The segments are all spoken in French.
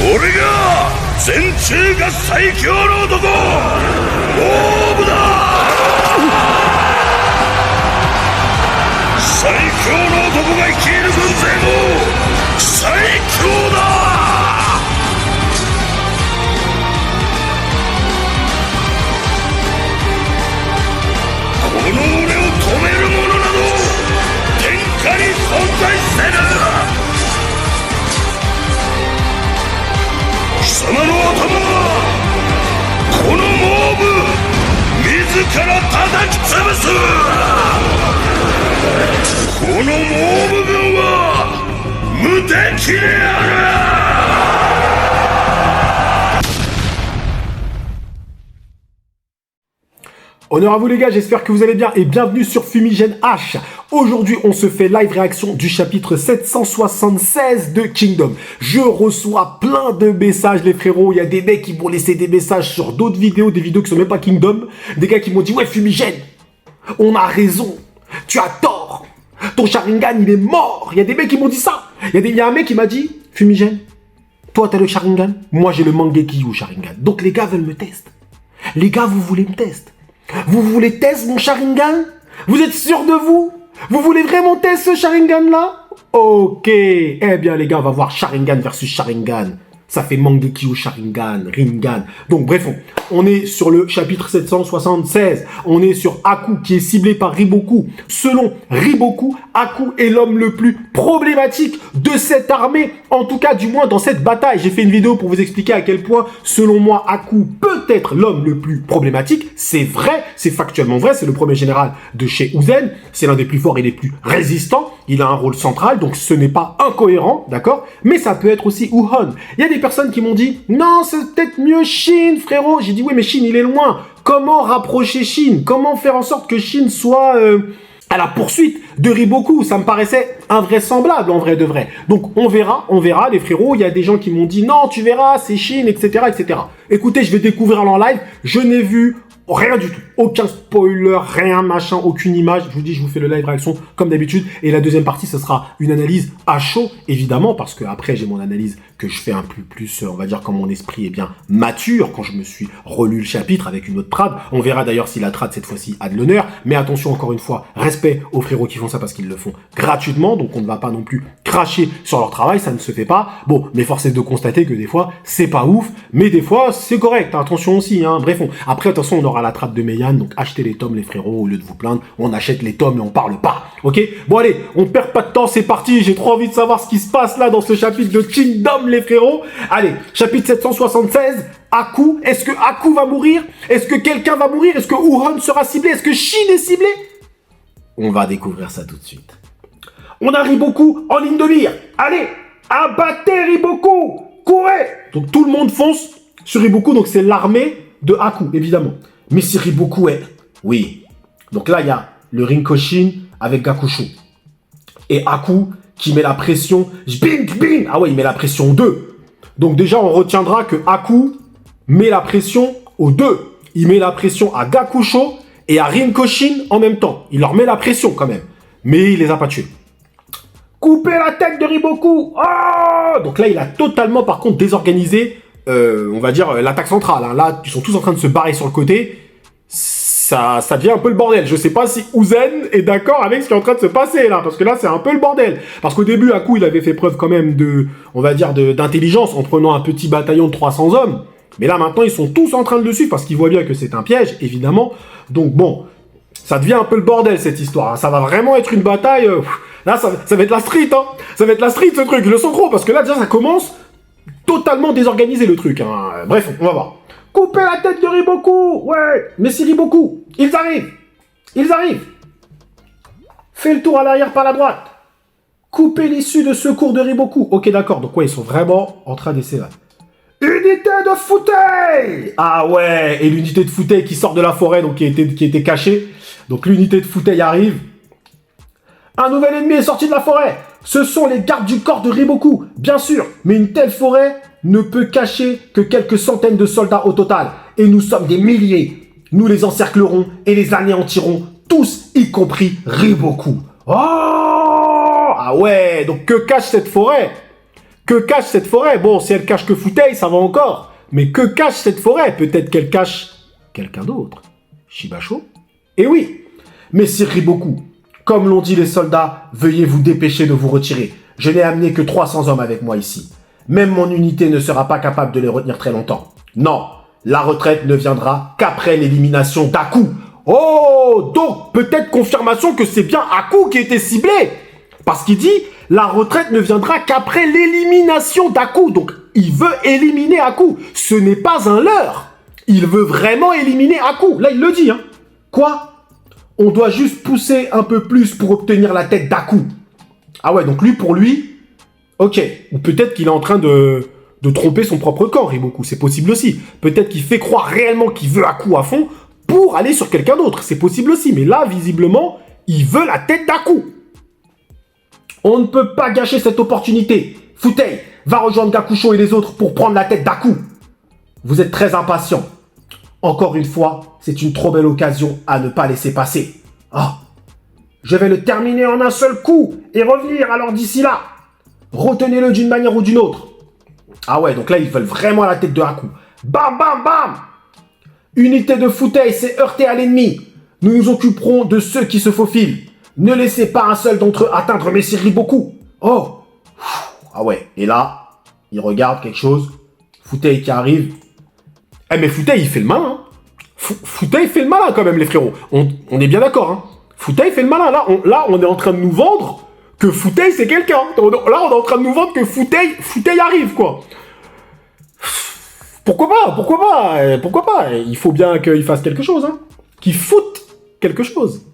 俺が全中が最強の男モーブだ。最強の男が率いる軍勢も最強だ。この俺を止める者など天下に存在せぬ。貴様の頭はこのモーブ自ら叩き潰す。このモーブ軍は無敵である。Honneur à vous les gars, j'espère que vous allez bien et bienvenue sur Fumigène H. Aujourd'hui, on se fait live réaction du chapitre 776 de Kingdom. Je reçois plein de messages les frérots, il y a des mecs qui m'ont laissé des messages sur d'autres vidéos, des vidéos qui sont même pas Kingdom. Des gars qui m'ont dit « Ouais Fumigène, on a raison, tu as tort, ton Sharingan il est mort !» Il y a des mecs qui m'ont dit ça. Il y a un mec qui m'a dit « Fumigène, toi t'as le Sharingan, moi j'ai le Mangekyo au Sharingan. » Donc les gars veulent me tester. Les gars, vous voulez me tester? Vous voulez tester mon Sharingan? Vous êtes sûr de vous? Vous voulez vraiment tester ce Sharingan-là? Ok. Eh bien, les gars, on va voir Sharingan versus Sharingan. Ça fait Mangekyo, Sharingan, Rinnegan. Donc, bref, on est sur le chapitre 776. On est sur Aku, qui est ciblé par Riboku. Selon Riboku, Aku est l'homme le plus problématique de cette armée. En tout cas, du moins, dans cette bataille. J'ai fait une vidéo pour vous expliquer à quel point, selon moi, Aku peut être l'homme le plus problématique. C'est vrai, c'est factuellement vrai. C'est le premier général de chez Uzen. C'est l'un des plus forts et les plus résistants. Il a un rôle central, donc ce n'est pas incohérent, d'accord? Mais ça peut être aussi Uhon. Il y a des personnes qui m'ont dit « Non, c'est peut-être mieux Shin, frérot !» J'ai dit « Oui, mais Shin, il est loin. Comment rapprocher Shin? Comment faire en sorte que Shin soit à la poursuite de Riboku ?» Ça me paraissait invraisemblable, en vrai de vrai. Donc, on verra, les frérots. Il y a des gens qui m'ont dit « Non, tu verras, c'est Shin, etc., etc. » Écoutez, je vais découvrir en live. Je n'ai vu rien du tout. Aucun spoiler, rien, machin, aucune image. Je vous dis, je vous fais le live réaction comme d'habitude. Et la deuxième partie, ce sera une analyse à chaud, évidemment, parce que après j'ai mon analyse que je fais un peu plus, on va dire, quand mon esprit est bien mature, quand je me suis relu le chapitre avec une autre trad. On verra d'ailleurs si la trad, cette fois-ci, a de l'honneur. Mais attention, encore une fois, respect aux frérots qui font ça parce qu'ils le font gratuitement. Donc on ne va pas non plus cracher sur leur travail, ça ne se fait pas. Bon, mais force est de constater que des fois, c'est pas ouf, mais des fois, c'est correct. Attention aussi, hein. Bref, après, attention, on aura la trad de Meian, donc achetez les tomes les frérots, au lieu de vous plaindre, on achète les tomes et on parle pas, ok? Bon allez, on perd pas de temps, c'est parti, j'ai trop envie de savoir ce qui se passe là dans ce chapitre de Kingdom les frérots. Allez, chapitre 776, Aku, est-ce que Aku va mourir? Est-ce que quelqu'un va mourir? Est-ce que Uhon sera ciblé? Est-ce que Shin est ciblé? On va découvrir ça tout de suite. On a Riboku en ligne de mire, allez, abattez Riboku, courez! Donc tout le monde fonce sur Riboku, donc c'est l'armée de Aku, évidemment. Mais si Riboku est... Oui. Donc là, il y a le Rinkoshin avec Gakusho. Et Aku qui met la pression... Bing, bing. Ah ouais, il met la pression 2. Donc déjà, on retiendra que Aku met la pression aux deux. Il met la pression à Gakusho et à Rinkoshin en même temps. Il leur met la pression quand même. Mais il les a pas tués. Couper la tête de Riboku. Oh! Donc là, il a totalement, par contre, désorganisé... on va dire l'attaque centrale. Hein. Là, ils sont tous en train de se barrer sur le côté. Ça devient un peu le bordel. Je sais pas si Uzen est d'accord avec ce qui est en train de se passer là, parce que là, c'est un peu le bordel. Parce qu'au début, Aku, il avait fait preuve quand même de, on va dire, d'intelligence en prenant un petit bataillon de 300 hommes. Mais là, maintenant, ils sont tous en train de le suivre parce qu'ils voient bien que c'est un piège, évidemment. Donc bon, ça devient un peu le bordel cette histoire. Hein. Ça va vraiment être une bataille. Là, ça va être la street. Hein. Ça va être la street ce truc. Je le sens gros parce que là, déjà, ça commence totalement désorganisé le truc. Hein. Bref, on va voir. Couper la tête de Riboku. Ouais. Mais si Riboku, ils arrivent. Ils arrivent. Fais le tour à l'arrière par la droite. Couper l'issue de secours de Riboku. Ok, d'accord. Donc ouais, ils sont vraiment en train d'essayer là. Unité de Futei. Ah ouais. Et l'unité de Futei qui sort de la forêt, donc qui était cachée. Donc l'unité de Futei arrive. Un nouvel ennemi est sorti de la forêt. Ce sont les gardes du corps de Riboku, bien sûr. Mais une telle forêt ne peut cacher que quelques centaines de soldats au total. Et nous sommes des milliers. Nous les encerclerons et les anéantirons, tous, y compris Riboku. Oh! Ah ouais, donc que cache cette forêt? Que cache cette forêt? Bon, si elle cache que Futei, ça va encore. Mais que cache cette forêt? Peut-être qu'elle cache quelqu'un d'autre. Shibasho? Eh oui. Messire Riboku, comme l'ont dit les soldats, veuillez vous dépêcher de vous retirer. Je n'ai amené que 300 hommes avec moi ici. Même mon unité ne sera pas capable de les retenir très longtemps. Non, la retraite ne viendra qu'après l'élimination d'Aku. Oh, donc peut-être confirmation que c'est bien Aku qui était ciblé. Parce qu'il dit, la retraite ne viendra qu'après l'élimination d'Aku. Donc, il veut éliminer Aku. Ce n'est pas un leurre. Il veut vraiment éliminer Aku. Là, il le dit. Hein. Quoi? On doit juste pousser un peu plus pour obtenir la tête d'Aku. Ah ouais, donc lui, pour lui, ok. Ou peut-être qu'il est en train de tromper son propre camp, Riboku. C'est possible aussi. Peut-être qu'il fait croire réellement qu'il veut Aku à fond pour aller sur quelqu'un d'autre. C'est possible aussi. Mais là, visiblement, il veut la tête d'Aku. On ne peut pas gâcher cette opportunité. Futei, va rejoindre Gakusho et les autres pour prendre la tête d'Aku. Vous êtes très impatient. Encore une fois, c'est une trop belle occasion à ne pas laisser passer. Oh, je vais le terminer en un seul coup et revenir alors d'ici là. Retenez-le d'une manière ou d'une autre. Ah ouais, donc là, ils veulent vraiment la tête de Aku. Bam, bam, bam. Unité de Futei s'est heurtée à l'ennemi. Nous nous occuperons de ceux qui se faufilent. Ne laissez pas un seul d'entre eux atteindre Messire Riboku. Oh. Ah ouais, et là, il regarde quelque chose. Futei qui arrive. Eh mais Futei, il fait le malin. Hein. Futei fait le malin quand même, les frérots. On est bien d'accord. Hein. Futei fait le malin. Là, on est en train de nous vendre que Futei, c'est quelqu'un. Là, on est en train de nous vendre que Futei arrive, quoi. Pourquoi pas? Il faut bien qu'il fasse quelque chose. Hein. Qu'il foute quelque chose.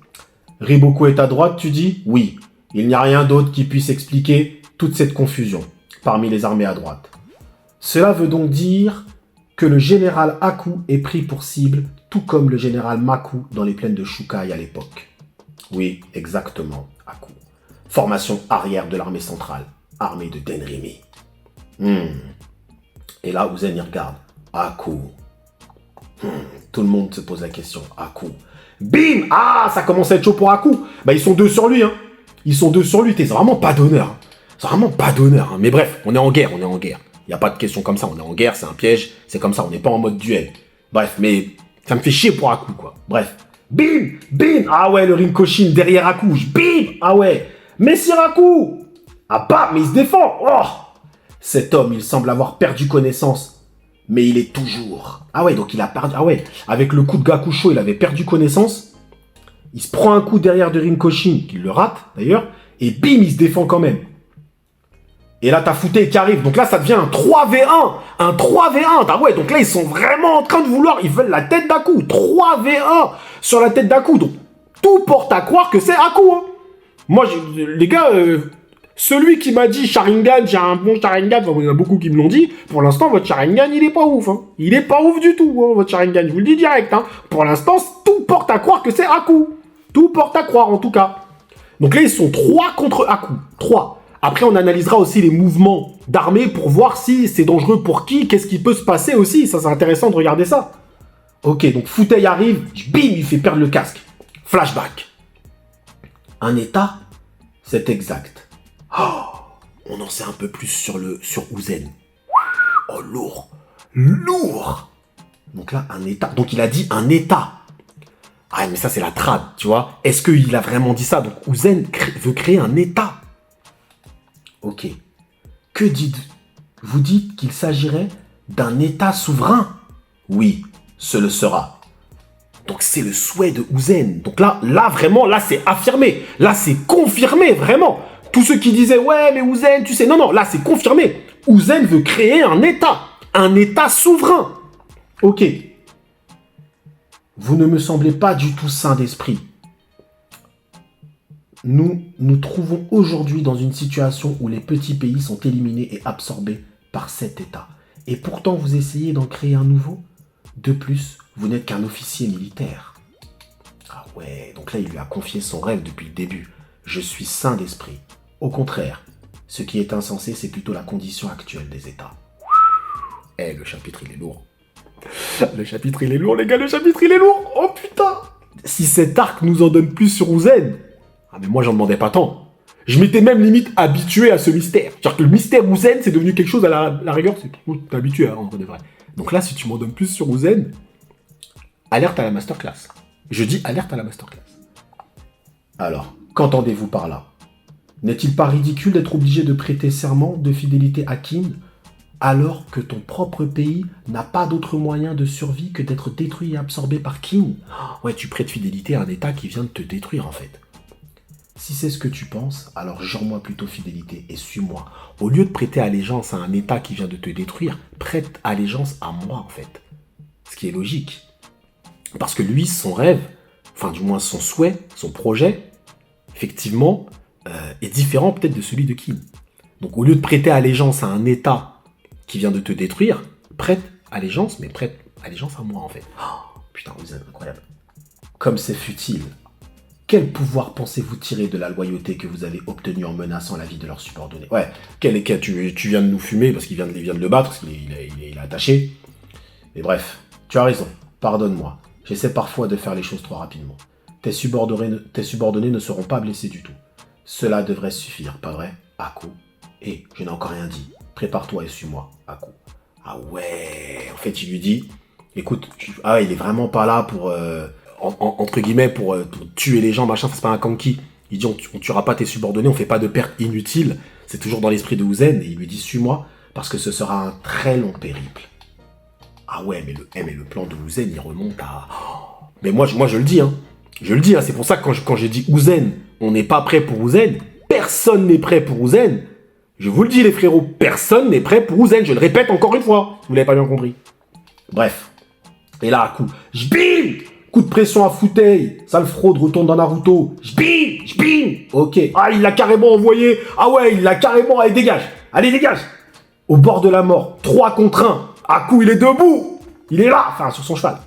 Riboku est à droite, tu dis? Oui. Il n'y a rien d'autre qui puisse expliquer toute cette confusion parmi les armées à droite. Cela veut donc dire que le général Aku est pris pour cible, tout comme le général Maku dans les plaines de Shukai à l'époque. Oui, exactement, Aku. Formation arrière de l'armée centrale, armée de Denrimi. Et là, Uzen y regarde. Aku. Tout le monde se pose la question. Aku. Bim! Ah, ça commence à être chaud pour Aku. Bah, ils sont deux sur lui, hein. Ils sont deux sur lui. C'est vraiment pas d'honneur. Hein. C'est vraiment pas d'honneur. Hein. Mais bref, on est en guerre. Il n'y a pas de question comme ça. On est en guerre, c'est un piège. C'est comme ça, on n'est pas en mode duel. Bref, mais ça me fait chier pour Aku, quoi. Bref. Bim! Bim! Ah ouais, le Rinkoshin derrière Aku. Bim! Ah ouais. Messire Aku! Ah bah, mais il se défend. Oh! Cet homme, il semble avoir perdu connaissance. Mais il est toujours... Ah ouais, donc il a perdu... Ah ouais, avec le coup de Gakusho, il avait perdu connaissance. Il se prend un coup derrière de Rinkoshin, qu'il le rate, d'ailleurs. Et bim, il se défend quand même. Et là, t'as Futei qui arrive. Donc là, ça devient un 3v1. Un 3v1. Ah ouais, donc là, ils sont vraiment en train de vouloir... Ils veulent la tête d'Aku. 3v1 sur la tête d'Aku. Donc, tout porte à croire que c'est Aku. Hein. Moi, les gars... Celui qui m'a dit Sharingan, j'ai un bon Sharingan, enfin, il y en a beaucoup qui me l'ont dit, pour l'instant, votre Sharingan, il est pas ouf. Hein. Il est pas ouf du tout, hein, votre Sharingan, je vous le dis direct. Hein. Pour l'instant, tout porte à croire que c'est Aku. Tout porte à croire, en tout cas. Donc là, ils sont 3 contre Aku. 3. Après, on analysera aussi les mouvements d'armée pour voir si c'est dangereux pour qui, qu'est-ce qui peut se passer aussi. Ça, c'est intéressant de regarder ça. Ok, donc Futei arrive, bim, il fait perdre le casque. Flashback. Un état, c'est exact. Oh, on en sait un peu plus sur Uzen. Oh, lourd. Lourd. Donc là, un état. Donc il a dit un état. Ah, mais ça, c'est la trad, tu vois. Est-ce qu'il a vraiment dit ça? Donc Uzen veut créer un état. Ok. Que dites-vous? Vous dites qu'il s'agirait d'un état souverain? Oui, ce le sera. Donc c'est le souhait de Uzen. Donc là, vraiment, là, c'est affirmé. Là, c'est confirmé, vraiment. Tous ceux qui disaient, ouais, mais Uzen, tu sais. Non, là, c'est confirmé. Uzen veut créer un État souverain. Ok. Vous ne me semblez pas du tout sain d'esprit. Nous nous trouvons aujourd'hui dans une situation où les petits pays sont éliminés et absorbés par cet État. Et pourtant, vous essayez d'en créer un nouveau? De plus, vous n'êtes qu'un officier militaire. Ah ouais, donc là, il lui a confié son rêve depuis le début. Je suis sain d'esprit. Au contraire, ce qui est insensé, c'est plutôt la condition actuelle des États. Eh, le chapitre, il est lourd. Le chapitre, il est lourd, les gars, le chapitre, il est lourd. Oh, putain. Si cet arc nous en donne plus sur Uzen... Ah, mais moi, j'en demandais pas tant. Je m'étais même limite habitué à ce mystère. C'est-à-dire que le mystère Uzen, c'est devenu quelque chose à la rigueur, t'es habitué en vrai de vrai. Donc là, si tu m'en donnes plus sur Uzen, alerte à la masterclass. Je dis alerte à la masterclass. Alors, qu'entendez-vous par là? N'est-il pas ridicule d'être obligé de prêter serment de fidélité à Qin alors que ton propre pays n'a pas d'autre moyen de survie que d'être détruit et absorbé par Qin? Ouais, tu prêtes fidélité à un État qui vient de te détruire en fait. Si c'est ce que tu penses, alors jure-moi plutôt fidélité et suis-moi. Au lieu de prêter allégeance à un État qui vient de te détruire, prête allégeance à moi en fait. Ce qui est logique. Parce que lui, son rêve, enfin du moins son souhait, son projet, effectivement, est différent peut-être de celui de Qin. Donc au lieu de prêter allégeance à un État qui vient de te détruire, prête allégeance, mais prête allégeance à moi en fait. Oh, putain, vous êtes incroyable. Comme c'est futile. Quel pouvoir pensez-vous tirer de la loyauté que vous avez obtenue en menaçant la vie de leurs subordonnés? Ouais, tu viens de nous fumer parce qu'il vient de le battre, parce qu'il est attaché. Mais bref, tu as raison, pardonne-moi. J'essaie parfois de faire les choses trop rapidement. Tes subordonnés ne seront pas blessés du tout. Cela devrait suffire, pas vrai, Aku? Je n'ai encore rien dit. Prépare-toi et suis-moi, Aku. Ah ouais, en fait, il lui dit, écoute, il est vraiment pas là pour, entre guillemets, pour tuer les gens, machin, c'est pas un Kanki. Il dit, on tuera pas tes subordonnés, on fait pas de pertes inutiles. C'est toujours dans l'esprit de Uzen, et il lui dit, suis-moi, parce que ce sera un très long périple. Ah ouais, mais le plan de Uzen, il remonte à... Mais moi je le dis, hein. Je le dis, hein, c'est pour ça que quand j'ai dit Uzen, on n'est pas prêt pour Uzen, personne n'est prêt pour Uzen. Je vous le dis les frérots, personne n'est prêt pour Uzen. Je le répète encore une fois, si vous l'avez pas bien compris. Bref. Et là, j'bim! Coup de pression à Futei. Sale fraude, retourne dans Naruto. J'bim! Ok. Ah, il l'a carrément envoyé. Ah ouais, il l'a carrément... Allez, dégage. Allez, dégage. Au bord de la mort. 3 contre 1. Aku, il est debout. Il est là. Enfin, sur son cheval.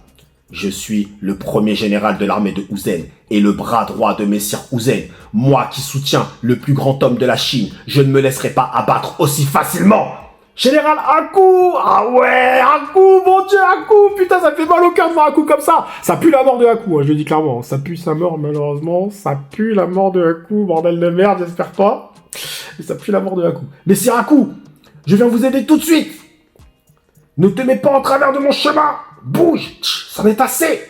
Je suis le premier général de l'armée de Uzen et le bras droit de Messire Uzen. Moi qui soutiens le plus grand homme de la Chine, je ne me laisserai pas abattre aussi facilement. Général Aku! Ah ouais, Aku, mon dieu, Aku! Putain, ça fait mal au cœur de voir Aku comme ça! Ça pue la mort de Aku, hein, je le dis clairement. Ça pue sa mort, malheureusement. Ça pue la mort de Aku, bordel de merde, j'espère pas. Mais ça pue la mort de Aku. Messire Aku, je viens vous aider tout de suite! Ne te mets pas en travers de mon chemin! Bouge! Ça m'est assez!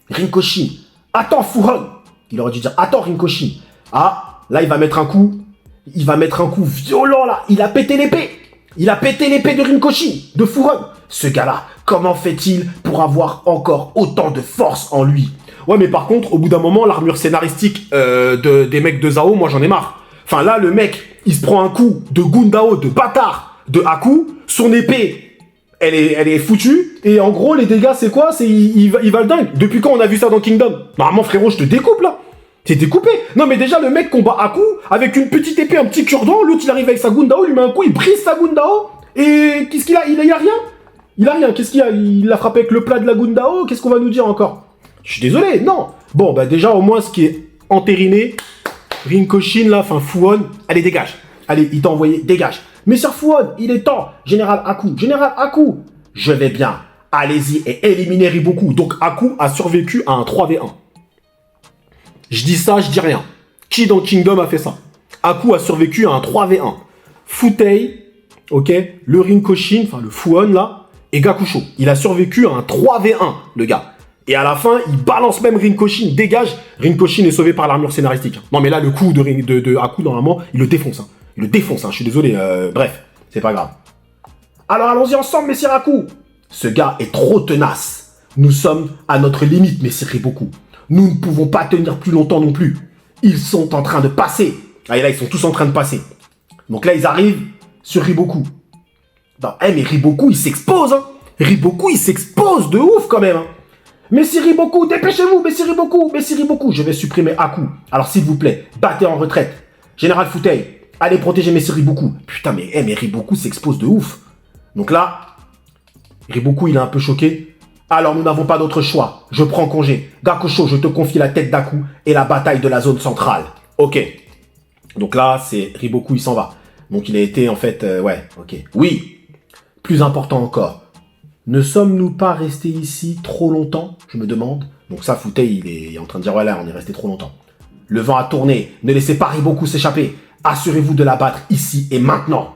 Rinkoshin, attends Fuhon! Il aurait dû dire attends Rinkoshin. Ah, là il va mettre un coup. Il va mettre un coup violent là. Il a pété l'épée. Il a pété l'épée de Rinkoshin, de Fuhon. Ce gars-là, comment fait-il pour avoir encore autant de force en lui? Ouais, mais par contre, au bout d'un moment, l'armure scénaristique des mecs de Zao, moi j'en ai marre. Enfin là, le mec, il se prend un coup de Gundao, de bâtard, de Aku. Son épée, elle est foutue, et en gros, les dégâts, c'est quoi? Il va le dingue. Depuis quand on a vu ça dans Kingdom? Normalement, frérot, je te découpe, là. T'es découpé. Non, mais déjà, le mec combat Aku, avec une petite épée, un petit cure-dent, l'autre, il arrive avec sa Gundao, il lui met un coup, il brise sa Gundao, et qu'est-ce qu'il a? Il a rien. Il a rien. Qu'est-ce qu'il a? Il l'a frappé avec le plat de la Gundao, qu'est-ce qu'on va nous dire encore? Je suis désolé, non. Bon, bah déjà, au moins, ce qui est entériné, Rinkoshin, là, enfin, Fuhon, allez, dégage. Allez, il t'a envoyé, dégage. Messire Fuhon, il est temps. Général Aku, je vais bien. Allez-y et éliminez Riboku. Donc Aku a survécu à un 3v1. Je dis ça, je dis rien. Qui dans Kingdom a fait ça? Aku a survécu à un 3v1. Futei, ok, le Rinkoshin, enfin le Fuhon là, et Gakusho. Il a survécu à un 3v1, le gars. Et à la fin, il balance même Rinkoshin, dégage. Rinkoshin est sauvé par l'armure scénaristique. Non mais là, le coup de Aku, normalement, il le défonce. Hein. Il le défonce, hein, je suis désolé. Bref, c'est pas grave. Alors allons-y ensemble, Messire Aku. Ce gars est trop tenace. Nous sommes à notre limite, Messire Riboku. Nous ne pouvons pas tenir plus longtemps non plus. Ils sont en train de passer. Ah, et là, ils sont tous en train de passer. Donc là, ils arrivent sur Riboku. Non, mais Riboku, il s'expose. Hein. Riboku, il s'expose de ouf quand même. Hein. Messire Riboku, dépêchez-vous, Messire Riboku. Je vais supprimer Aku. Alors s'il vous plaît, battez en retraite. Général Futei. Allez protéger Messire Riboku. Putain, mais Riboku s'expose de ouf. Donc là, Riboku, il est un peu choqué. Alors, nous n'avons pas d'autre choix. Je prends congé. Gakusho, je te confie la tête d'Aku et la bataille de la zone centrale. Ok. Donc là, c'est Riboku, il s'en va. Donc il a été, en fait, ouais, ok. Oui. Plus important encore. Ne sommes-nous pas restés ici trop longtemps? Je me demande. Donc ça, Futei, il est en train de dire, voilà, on est resté trop longtemps. Le vent a tourné. Ne laissez pas Riboku s'échapper. Assurez-vous de l'abattre ici et maintenant.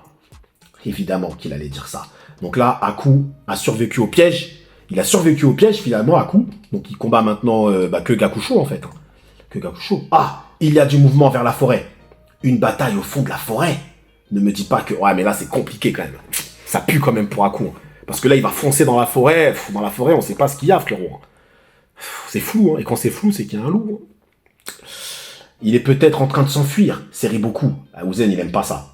Évidemment qu'il allait dire ça. Donc là, Aku a survécu au piège. Il a survécu au piège, finalement, Aku. Donc il combat maintenant que Gakusho, en fait. Que Gakusho. Ah, il y a du mouvement vers la forêt. Une bataille au fond de la forêt. Ne me dis pas que... Ouais, mais là, c'est compliqué, quand même. Ça pue quand même pour Aku. Parce que là, il va foncer dans la forêt. Dans la forêt, on sait pas ce qu'il y a, frérot. C'est flou, hein. Et quand c'est flou, c'est qu'il y a un loup. Il est peut-être en train de s'enfuir. C'est Riboku. Uzen, il aime pas ça.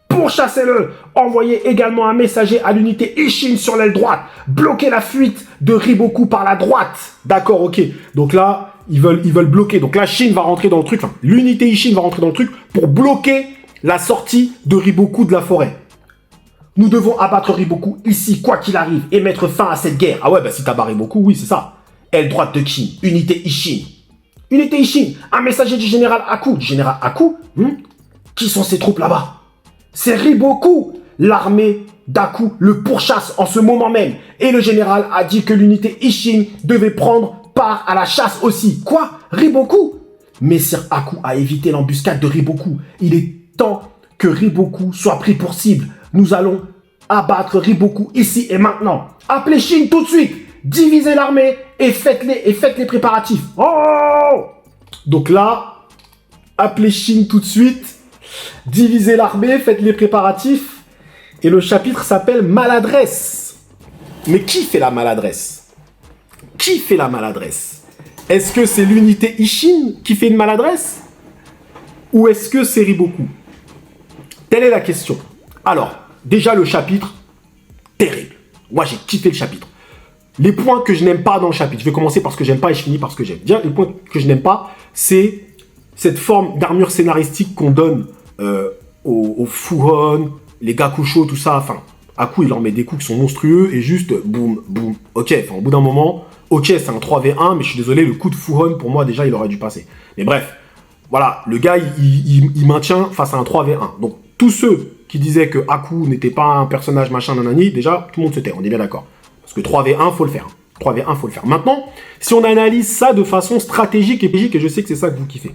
Pourchassez-le. Envoyez également un messager à l'unité Ishin sur l'aile droite. Bloquez la fuite de Riboku par la droite. D'accord, ok. Donc là, ils veulent bloquer. Donc là, Shin va rentrer dans le truc. Enfin, l'unité Ishin va rentrer dans le truc pour bloquer la sortie de Riboku de la forêt. Nous devons abattre Riboku ici, quoi qu'il arrive, et mettre fin à cette guerre. Ah ouais, bah si t'as barré Riboku, oui, c'est ça. Aile droite de Kin, unité Ishin. Unité Ishin, un messager du général Aku. Du général Aku Qui sont ces troupes là-bas? C'est Riboku. L'armée d'Aku le pourchasse en ce moment même. Et le général a dit que l'unité Ishin devait prendre part à la chasse aussi. Quoi? Riboku? Messire Aku a évité l'embuscade de Riboku. Il est temps que Riboku soit pris pour cible. Nous allons abattre Riboku ici et maintenant. Appelez Shin tout de suite. Divisez l'armée et faites les préparatifs. Oh! Donc là, appelez Shin tout de suite. Divisez l'armée, faites les préparatifs. Et le chapitre s'appelle Maladresse. Mais qui fait la maladresse? Qui fait la maladresse? Est-ce que c'est l'unité Ishin qui fait une maladresse? Ou est-ce que c'est Riboku? Telle est la question. Alors, déjà le chapitre, terrible. Moi, j'ai kiffé le chapitre. Les points que je n'aime pas dans le chapitre, je vais commencer par ce que j'aime pas et je finis par ce que j'aime. Déjà, les points que je n'aime pas, c'est cette forme d'armure scénaristique qu'on donne aux Fuhon, les Gakusho, tout ça. Enfin, Aku, il leur met des coups qui sont monstrueux et juste boum, boum. Ok, enfin, au bout d'un moment, ok, c'est un 3v1, mais je suis désolé, le coup de Fuhon, pour moi, déjà, il aurait dû passer. Mais bref, voilà, le gars, il maintient face à un 3v1. Donc, tous ceux qui disaient que Aku n'était pas un personnage machin nanani, déjà, tout le monde se tait, on est bien d'accord. Parce que 3v1, faut le faire. 3v1, faut le faire. Maintenant, si on analyse ça de façon stratégique et pédagogique, et je sais que c'est ça que vous kiffez.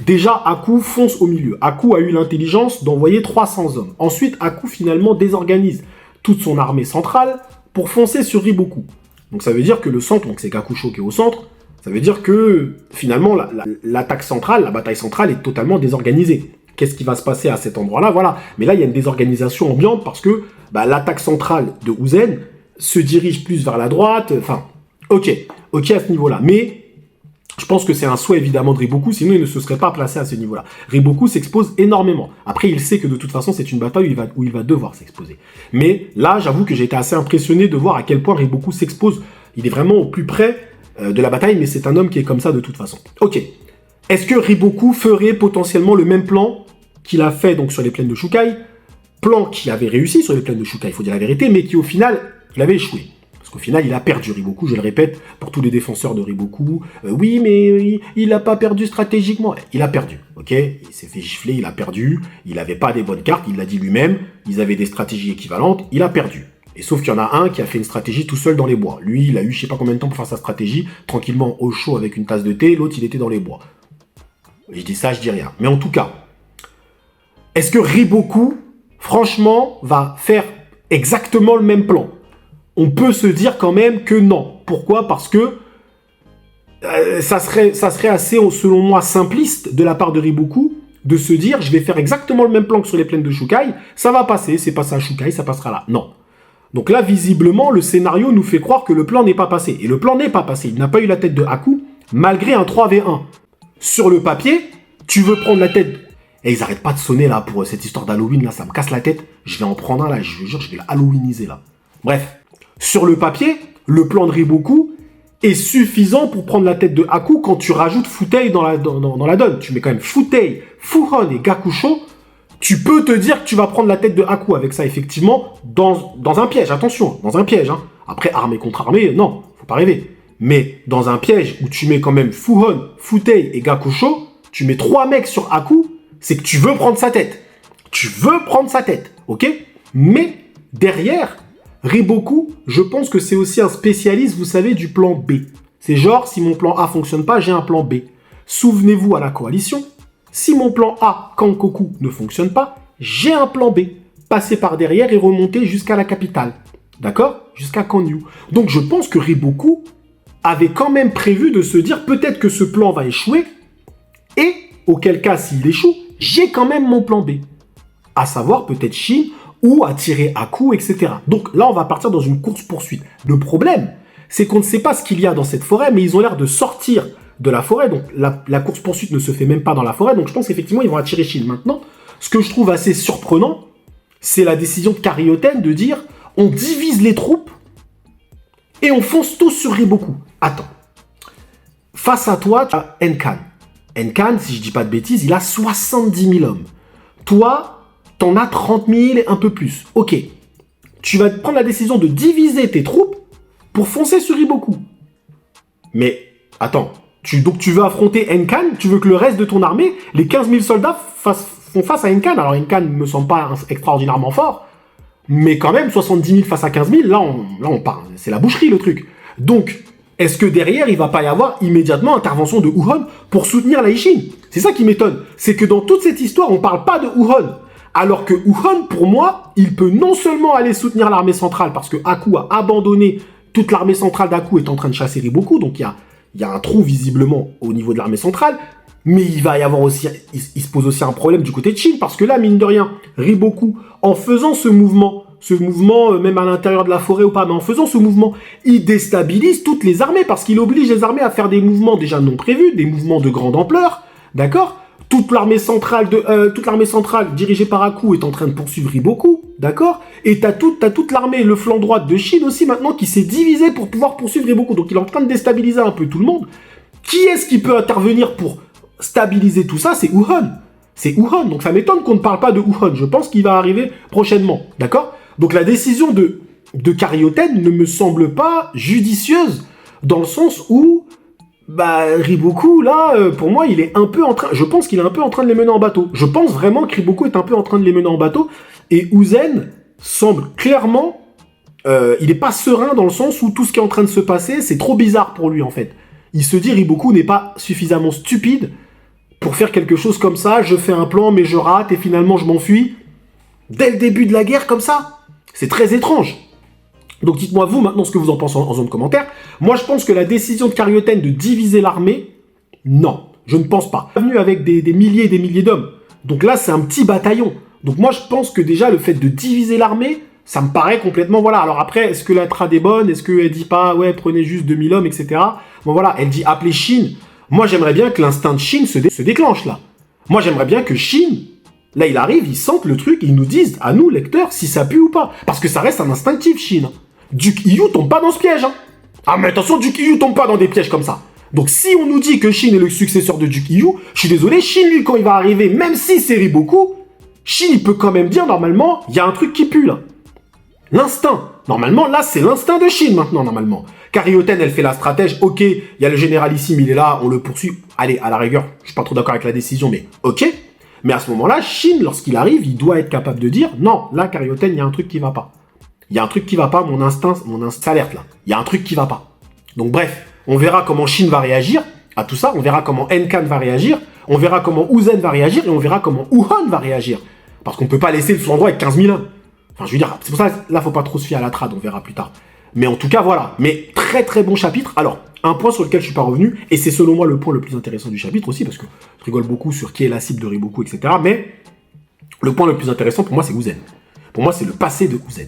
Déjà, Aku fonce au milieu. Aku a eu l'intelligence d'envoyer 300 hommes. Ensuite, Aku finalement désorganise toute son armée centrale pour foncer sur Riboku. Donc ça veut dire que le centre, donc c'est Gakusho qui est au centre, ça veut dire que finalement l'attaque centrale, la bataille centrale est totalement désorganisée. Qu'est-ce qui va se passer à cet endroit-là? Voilà. Mais là, il y a une désorganisation ambiante parce que l'attaque centrale de Uzen se dirige plus vers la droite. Enfin, ok à ce niveau-là. Mais je pense que c'est un souhait évidemment de Riboku, sinon il ne se serait pas placé à ce niveau-là. Riboku s'expose énormément. Après, il sait que de toute façon, c'est une bataille où il va devoir s'exposer. Mais là, j'avoue que j'ai été assez impressionné de voir à quel point Riboku s'expose. Il est vraiment au plus près de la bataille, mais c'est un homme qui est comme ça de toute façon. Ok. Est-ce que Riboku ferait potentiellement le même plan qu'il a fait donc sur les plaines de Shukai? Plan qui avait réussi sur les plaines de Shukai, il faut dire la vérité, mais qui au final, il avait échoué. Parce qu'au final, il a perdu Riboku, je le répète, pour tous les défenseurs de Riboku. Oui, mais il n'a pas perdu stratégiquement. Il a perdu, ok? Il s'est fait gifler, il a perdu. Il n'avait pas des bonnes cartes, il l'a dit lui-même. Ils avaient des stratégies équivalentes, il a perdu. Et sauf qu'il y en a un qui a fait une stratégie tout seul dans les bois. Lui, il a eu je sais pas combien de temps pour faire sa stratégie, tranquillement au chaud avec une tasse de thé. L'autre, il était dans les bois. Je dis ça, je dis rien. Mais en tout cas, est-ce que Riboku, franchement, va faire exactement le même plan? On peut se dire quand même que non. Pourquoi? Parce que ça serait assez, selon moi, simpliste de la part de Riboku de se dire je vais faire exactement le même plan que sur les plaines de Shukai, ça va passer, c'est passé à Shukai, ça passera là. Non. Donc là, visiblement, le scénario nous fait croire que le plan n'est pas passé. Et le plan n'est pas passé. Il n'a pas eu la tête de Aku, malgré un 3v1. Sur le papier, tu veux prendre la tête... Et ils arrêtent pas de sonner là pour cette histoire d'Halloween, là, ça me casse la tête. Je vais en prendre un là, je vous jure, je vais la Halloweeniser là. Bref. Sur le papier, le plan de Riboku est suffisant pour prendre la tête de Aku quand tu rajoutes Futei dans la donne. Tu mets quand même Futei, Fuhon et Gakusho. Tu peux te dire que tu vas prendre la tête de Aku avec ça, effectivement, dans un piège. Attention, dans un piège. Hein. Après, armée contre armée, non, faut pas rêver. Mais dans un piège où tu mets quand même Fuhon, Futei et Gakusho, tu mets 3 mecs sur Aku, c'est que tu veux prendre sa tête. Tu veux prendre sa tête, ok? Mais derrière... Riboku, je pense que c'est aussi un spécialiste, vous savez, du plan B. C'est genre, si mon plan A fonctionne pas, j'ai un plan B. Souvenez-vous à la coalition, Si mon plan A, Kankoku, ne fonctionne pas, j'ai un plan B. Passer par derrière et remonter jusqu'à la capitale. D'accord? Jusqu'à Kanyu. Donc je pense que Riboku avait quand même prévu de se dire peut-être que ce plan va échouer, et auquel cas, s'il échoue, j'ai quand même mon plan B. À savoir peut-être Shin, ou attirer Aku, etc. Donc là, on va partir dans une course-poursuite. Le problème, c'est qu'on ne sait pas ce qu'il y a dans cette forêt, mais ils ont l'air de sortir de la forêt, donc la course-poursuite ne se fait même pas dans la forêt, donc je pense qu'effectivement, ils vont attirer Shin. Maintenant, ce que je trouve assez surprenant, c'est la décision de Karyoten de dire on divise les troupes et on fonce tous sur Riboku. Attends. Face à toi, tu as Enkan. Enkan, si je dis pas de bêtises, il a 70 000 hommes. Toi, t'en as 30 000 et un peu plus. Ok. Tu vas prendre la décision de diviser tes troupes pour foncer sur Riboku. Mais, attends. Donc tu veux affronter Enkan, tu veux que le reste de ton armée, les 15 000 soldats font face à Enkan. Alors Enkan ne me semble pas extraordinairement fort, mais quand même, 70 000 face à 15 000, là on parle. C'est la boucherie le truc. Donc, est-ce que derrière, il va pas y avoir immédiatement intervention de Uhon pour soutenir la Ishin? C'est ça qui m'étonne. C'est que dans toute cette histoire, on parle pas de Uhon. Alors que Uhon, pour moi, il peut non seulement aller soutenir l'armée centrale, parce que Aku a abandonné, toute l'armée centrale d'Aku est en train de chasser Riboku, donc il y a un trou visiblement au niveau de l'armée centrale, mais il va y avoir aussi, il se pose aussi un problème du côté de Shin, parce que là, mine de rien, Riboku, en faisant ce mouvement, même à l'intérieur de la forêt ou pas, mais en faisant ce mouvement, il déstabilise toutes les armées, parce qu'il oblige les armées à faire des mouvements déjà non prévus, des mouvements de grande ampleur, d'accord? Toute l'armée centrale dirigée par Aku est en train de poursuivre Riboku, d'accord? Et t'as toute l'armée, le flanc droit de Shin aussi maintenant qui s'est divisé pour pouvoir poursuivre Riboku. Donc il est en train de déstabiliser un peu tout le monde. Qui est-ce qui peut intervenir pour stabiliser tout ça? C'est Uhon. C'est Uhon. Donc ça m'étonne qu'on ne parle pas de Uhon. Je pense qu'il va arriver prochainement, d'accord? Donc la décision de Karyoten ne me semble pas judicieuse dans le sens où Riboku, là, pour moi, il est un peu en train... Je pense qu'il est un peu en train de les mener en bateau. Je pense vraiment que Riboku est un peu en train de les mener en bateau. Et Uzen semble clairement... il n'est pas serein dans le sens où tout ce qui est en train de se passer, c'est trop bizarre pour lui, en fait. Il se dit, Riboku n'est pas suffisamment stupide pour faire quelque chose comme ça. Je fais un plan, mais je rate, et finalement, je m'enfuis. Dès le début de la guerre, comme ça. C'est très étrange. Donc dites-moi vous maintenant ce que vous en pensez en zone commentaire. Moi je pense que la décision de Karyoten de diviser l'armée, non, je ne pense pas. Il est venu avec des milliers et des milliers d'hommes. Donc là c'est un petit bataillon. Donc moi je pense que déjà le fait de diviser l'armée, ça me paraît complètement... Voilà, alors après, est-ce que la trad est bonne? Est-ce qu'elle dit pas, ouais, prenez juste 2000 hommes, etc. Bon voilà, elle dit appelez Shin. Moi j'aimerais bien que l'instinct de Shin se déclenche là. Moi j'aimerais bien que Shin... Là, il arrive, il sente le truc, ils nous disent, à nous, lecteurs, si ça pue ou pas. Parce que ça reste un instinctif, Shin. Duke Iyu tombe pas dans ce piège, hein. Ah, mais attention, Duke Iyu tombe pas dans des pièges comme ça. Donc, si on nous dit que Shin est le successeur de Duke Iyu, je suis désolé, Shin, lui, quand il va arriver, même si c'est Riboku, Shin, il peut quand même dire, normalement, il y a un truc qui pue, là. L'instinct. Normalement, là, c'est l'instinct de Shin, maintenant, normalement. Karyoten, elle fait la stratège, ok, il y a le généralissime, il est là, on le poursuit. Allez, à la rigueur, je suis pas trop d'accord avec la décision, mais ok. Mais à ce moment-là, Shin, lorsqu'il arrive, il doit être capable de dire « Non, là, Karyoten, il y a un truc qui va pas. Il y a un truc qui va pas, mon instinct s'alerte là. Il y a un truc qui va pas. » Donc bref, on verra comment Shin va réagir à tout ça, on verra comment Enkan va réagir, on verra comment Uzen va réagir, et on verra comment Uhon va réagir. Parce qu'on peut pas laisser le flanc droit avec 15 000 hommes. Enfin, je veux dire, c'est pour ça, là, faut pas trop se fier à la trad, on verra plus tard. Mais en tout cas, voilà. Mais très très bon chapitre. Alors, un point sur lequel je suis pas revenu, et c'est selon moi le point le plus intéressant du chapitre aussi, parce que je rigole beaucoup sur qui est la cible de Riboku, etc. Mais le point le plus intéressant pour moi, c'est Uzen. Pour moi, c'est le passé de Uzen.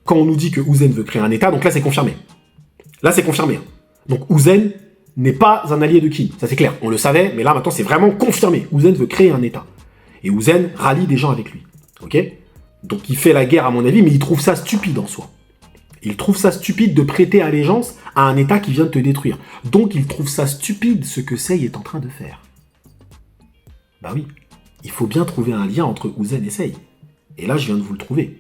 Quand on nous dit que Uzen veut créer un état, donc là, c'est confirmé. Là, c'est confirmé. Donc Uzen n'est pas un allié de Qin. Ça, c'est clair. On le savait, mais là, maintenant, c'est vraiment confirmé. Uzen veut créer un état. Et Uzen rallie des gens avec lui. Ok? Donc, il fait la guerre, à mon avis, mais il trouve ça stupide en soi. Il trouve ça stupide de prêter allégeance à un État qui vient de te détruire. Donc il trouve ça stupide ce que Sei est en train de faire. Bah oui, il faut bien trouver un lien entre Uzen et Sei. Et là, je viens de vous le trouver.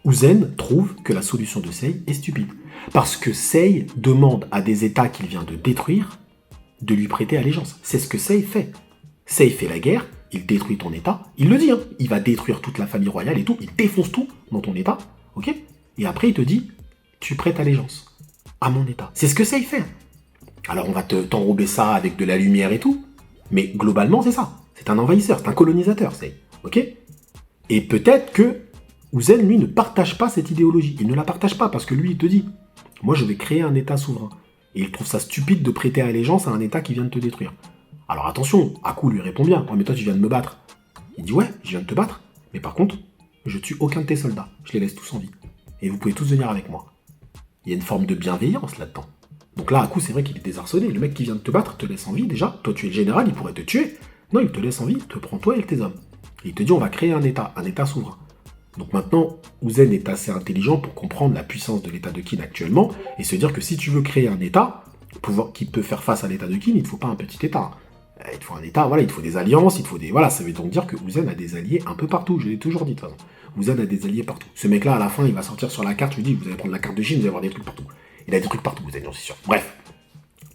Uzen trouve que la solution de Sei est stupide. Parce que Sei demande à des États qu'il vient de détruire de lui prêter allégeance. C'est ce que Sei fait. Sei fait la guerre, il détruit ton État. Il le dit, hein. Il va détruire toute la famille royale et tout. Il défonce tout dans ton État. Ok? Et après, il te dit... Tu prêtes allégeance à mon état. C'est ce que Sei fait. Alors on va t'enrober ça avec de la lumière et tout, mais globalement c'est ça. C'est un envahisseur, c'est un colonisateur, c'est. Ok? Et peut-être que Uzen, lui, ne partage pas cette idéologie. Il ne la partage pas parce que lui, il te dit, moi, je vais créer un État souverain. Et il trouve ça stupide de prêter allégeance à un État qui vient de te détruire. Alors attention, Aku lui répond bien, ouais, mais toi, tu viens de me battre. Il dit, ouais, je viens de te battre, mais par contre, je tue aucun de tes soldats. Je les laisse tous en vie. Et vous pouvez tous venir avec moi. Il y a une forme de bienveillance là-dedans. Donc là, Aku, c'est vrai qu'il est désarçonné. Le mec qui vient de te battre te laisse en vie déjà. Toi, tu es le général, il pourrait te tuer. Non, il te laisse en vie, te prend toi et tes hommes. Et il te dit, on va créer un État souverain. Donc maintenant, Uzen est assez intelligent pour comprendre la puissance de l'État de Qin actuellement et se dire que si tu veux créer un État qui peut faire face à l'État de Qin, il ne faut pas un petit État. Il te faut un État, voilà, il te faut des alliances, il te faut des... Voilà, ça veut donc dire que Uzen a des alliés un peu partout, je l'ai toujours dit de toute façon. Uzen a des alliés partout. Ce mec-là, à la fin, il va sortir sur la carte, je lui dis, vous allez prendre la carte de Chine, vous allez avoir des trucs partout. Il a des trucs partout, Uzen, j'en suis sûr. Bref,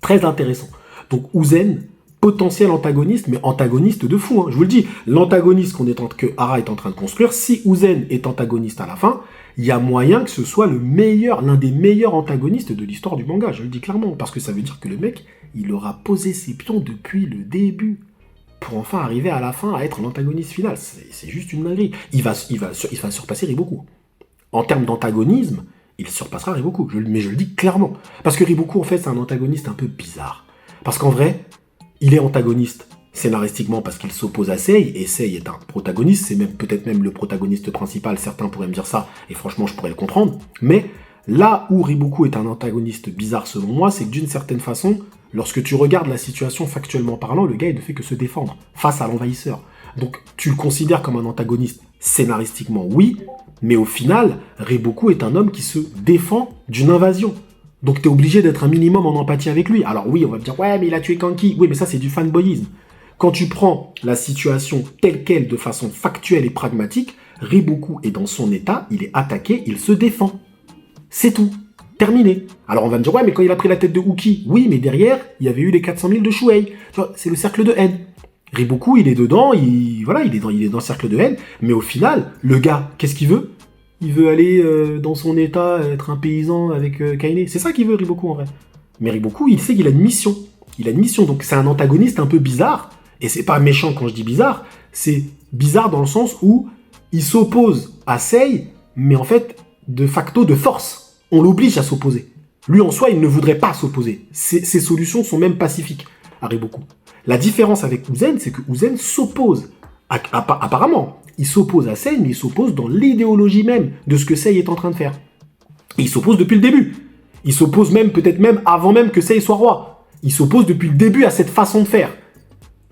très intéressant. Donc Uzen, potentiel antagoniste, mais antagoniste de fou. Hein. Je vous le dis, l'antagoniste que Hara est en train de construire, si Uzen est antagoniste à la fin, il y a moyen que ce soit l'un des meilleurs antagonistes de l'histoire du manga, je le dis clairement, parce que ça veut dire que le mec, il aura posé ses pions depuis le début, pour enfin arriver à la fin à être l'antagoniste final. C'est juste une dinguerie. Il va surpasser Riboku. En termes d'antagonisme, il surpassera Riboku, mais je le dis clairement. Parce que Riboku, en fait, c'est un antagoniste un peu bizarre. Parce qu'en vrai, il est antagoniste scénaristiquement parce qu'il s'oppose à Sei, et Sei est un protagoniste, c'est peut-être même le protagoniste principal, certains pourraient me dire ça, et franchement je pourrais le comprendre, mais là où Riboku est un antagoniste bizarre selon moi, c'est que d'une certaine façon, lorsque tu regardes la situation factuellement parlant, le gars il ne fait que se défendre face à l'envahisseur. Donc tu le considères comme un antagoniste scénaristiquement, oui, mais au final, Riboku est un homme qui se défend d'une invasion. Donc t'es obligé d'être un minimum en empathie avec lui. Alors oui, on va me dire, ouais, mais il a tué Kanki. Oui, mais ça, c'est du fanboyisme. Quand tu prends la situation telle qu'elle, de façon factuelle et pragmatique, Riboku est dans son état, il est attaqué, il se défend. C'est tout. Terminé. Alors on va me dire, ouais, mais quand il a pris la tête de Uki, oui, mais derrière, il y avait eu les 400 000 de Shuei. Tu vois, c'est le cercle de haine. Riboku, il est dedans, il est dans le cercle de haine, mais au final, le gars, qu'est-ce qu'il veut ? Il veut aller dans son état, être un paysan avec Kaine. C'est ça qu'il veut, Riboku, en vrai. Mais Riboku, il sait qu'il a une mission. Il a une mission, donc c'est un antagoniste un peu bizarre. Et c'est pas méchant quand je dis bizarre, c'est bizarre dans le sens où il s'oppose à Sei, mais en fait, de facto, de force. On l'oblige à s'opposer. Lui, en soi, il ne voudrait pas s'opposer. Ses solutions sont même pacifiques à Riboku. La différence avec Uzen, c'est que Uzen s'oppose. Apparemment, il s'oppose à Sei, mais il s'oppose dans l'idéologie même de ce que Sei est en train de faire. Et il s'oppose depuis le début. Il s'oppose même, peut-être même, avant même que Sei soit roi. Il s'oppose depuis le début à cette façon de faire.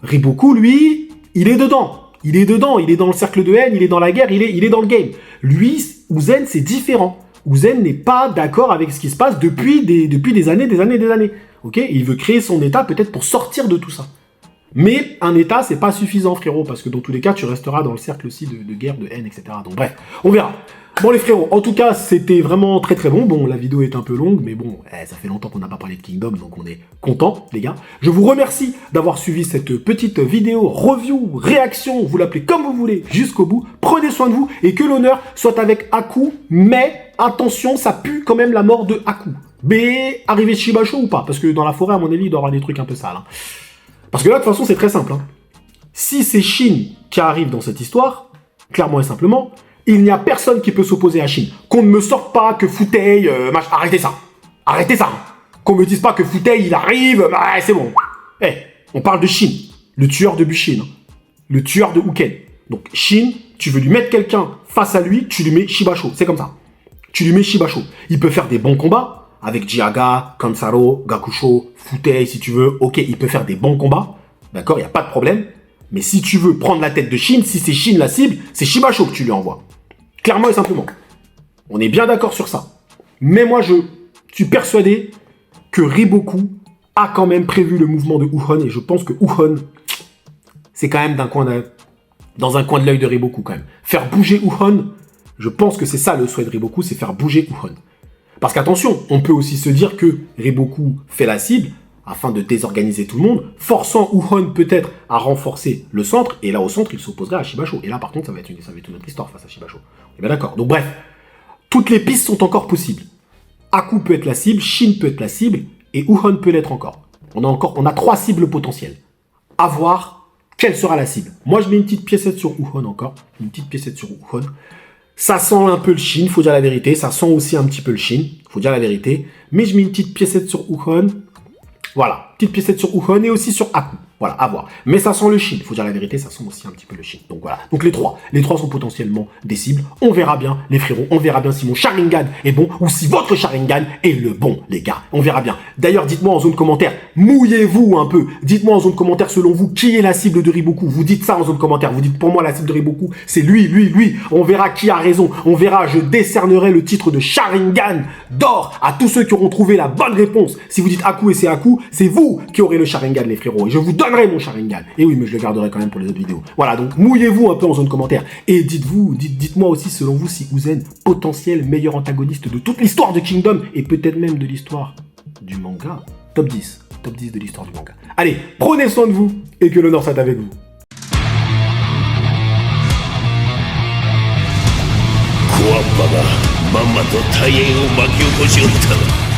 Riboku, lui, il est dedans. Il est dedans, il est dans le cercle de haine, il est dans la guerre, il est dans le game. Lui, Uzen, c'est différent. Uzen n'est pas d'accord avec ce qui se passe depuis des années. Ok ? Il veut créer son état peut-être pour sortir de tout ça. Mais un état, c'est pas suffisant, frérot, parce que dans tous les cas, tu resteras dans le cercle aussi de guerre, de haine, etc. Donc bref, on verra. Bon les frérots, en tout cas, c'était vraiment très très bon. Bon, la vidéo est un peu longue, mais bon, ça fait longtemps qu'on n'a pas parlé de Kingdom, donc on est content, les gars. Je vous remercie d'avoir suivi cette petite vidéo, review, réaction, vous l'appelez comme vous voulez, jusqu'au bout. Prenez soin de vous, et que l'honneur soit avec Aku, mais attention, ça pue quand même la mort de Aku. Arrivé Shibasho ou pas? Parce que dans la forêt, à mon avis, il doit y avoir des trucs un peu sales. Hein. Parce que là, de toute façon, c'est très simple. Hein. Si c'est Shin qui arrive dans cette histoire, clairement et simplement, il n'y a personne qui peut s'opposer à Shin. Qu'on ne me sorte pas que Futei... arrêtez ça. Arrêtez ça. Qu'on me dise pas que Futei, il arrive... c'est bon. On parle de Shin, le tueur de Bushin. Le tueur de Uken. Donc, Shin, tu veux lui mettre quelqu'un face à lui, tu lui mets Shibasho. C'est comme ça. Tu lui mets Shibasho. Il peut faire des bons combats, avec Jiaga, Kansaro, Gakusho, Futei, si tu veux. Ok, il peut faire des bons combats. D'accord, il n'y a pas de problème. Mais si tu veux prendre la tête de Shin, si c'est Shin la cible, c'est Shibasho que tu lui envoies. Clairement et simplement. On est bien d'accord sur ça. Mais moi, je suis persuadé que Riboku a quand même prévu le mouvement de Uhon. Et je pense que Uhon, c'est quand même dans un coin de l'œil de Riboku quand même. Faire bouger Uhon, je pense que c'est ça le souhait de Riboku, c'est faire bouger Uhon. Parce qu'attention, on peut aussi se dire que Riboku fait la cible afin de désorganiser tout le monde, forçant Uhon peut-être à renforcer le centre, et là au centre, il s'opposerait à Shibasho. Et là par contre, ça va être une autre histoire face à Shibasho. On est bien d'accord. Donc bref, toutes les pistes sont encore possibles. Aku peut être la cible, Shin peut être la cible, et Uhon peut l'être encore. On a 3 cibles potentielles. À voir quelle sera la cible? Moi, je mets une petite piécette sur Wuhan encore. Une petite piécette sur Wuhan. Ça sent un peu le Shin, faut dire la vérité. Ça sent aussi un petit peu le Shin, faut dire la vérité. Mais je mets une petite piécette sur Wuhan. Voilà, petite piécette sur Wuhan et aussi sur Aku. Voilà, à voir. Mais ça sent le Shin, faut dire la vérité, ça sent aussi un petit peu le Shin. Donc voilà, donc les trois sont potentiellement des cibles. On verra bien, les frérots, on verra bien si mon Sharingan est bon ou si votre Sharingan est le bon, les gars. On verra bien. D'ailleurs, dites-moi en zone commentaire, mouillez-vous un peu. Dites-moi en zone commentaire, selon vous, qui est la cible de Riboku. Vous dites ça en zone commentaire. Vous dites, pour moi, la cible de Riboku, c'est lui. On verra qui a raison. On verra, je décernerai le titre de Sharingan d'or à tous ceux qui auront trouvé la bonne réponse. Si vous dites Aku et c'est Aku, c'est vous qui aurez le Sharingan, les frérots. Et je vous donnerai mon Sharingan. Et oui, mais je le garderai quand même pour les autres vidéos. Voilà, donc mouillez-vous un peu en zone commentaire. Et dites-moi aussi, selon vous, si Uzen, potentiel meilleur antagoniste de toute l'histoire de Kingdom, et peut-être même de l'histoire du manga. Top 10 de l'histoire du manga. Allez, prenez soin de vous, et que l'honneur soit avec vous. クワッパがまんまと大変を巻き起こしおった。